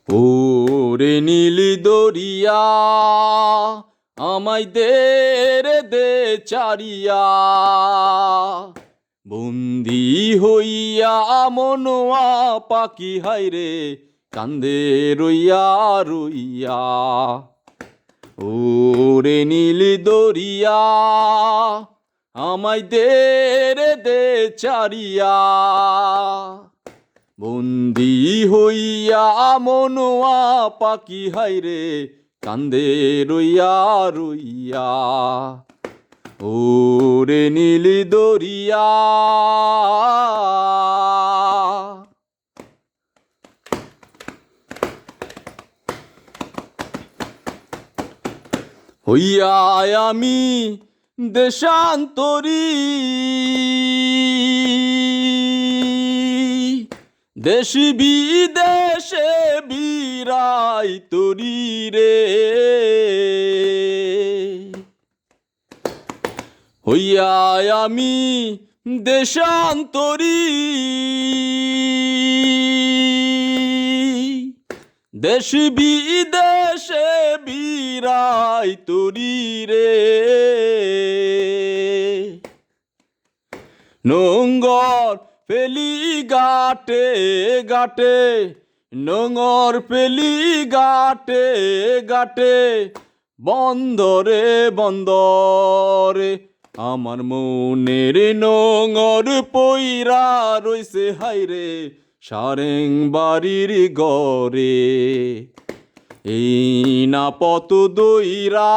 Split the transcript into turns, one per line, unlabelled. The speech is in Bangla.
ওরে নীল দরিয়া আমায় দে রে দে চারিয়া, বন্দি হইয়া মনোয়া পাখি হায়রে কান্দে রইয়া রইয়া। ওরে নীল দরিয়া আমায় দে রে দে চারিয়া, বন্দি হইয়া মনোয়া পাখি হায়রে কান্দে রইয়া রইয়া। ওরে নীল দরিয়া। হইয়া আমি দেশান্তরী, দেশ বিদেশে বিরাই তরি রে। হইয়া আমি দেশান্তরী, দেশ বিদেশে বিরাই তরি রে। নোঙ্গর ফেলি গাটে গাটে, নোঙ্গর ফেলি গাটে গাটে, বন্দরে বন্দরে আমার মনের নোঙ্গর পইরা রইছে হায়রে সারেং বাড়ির গরে। এই না পত দইরা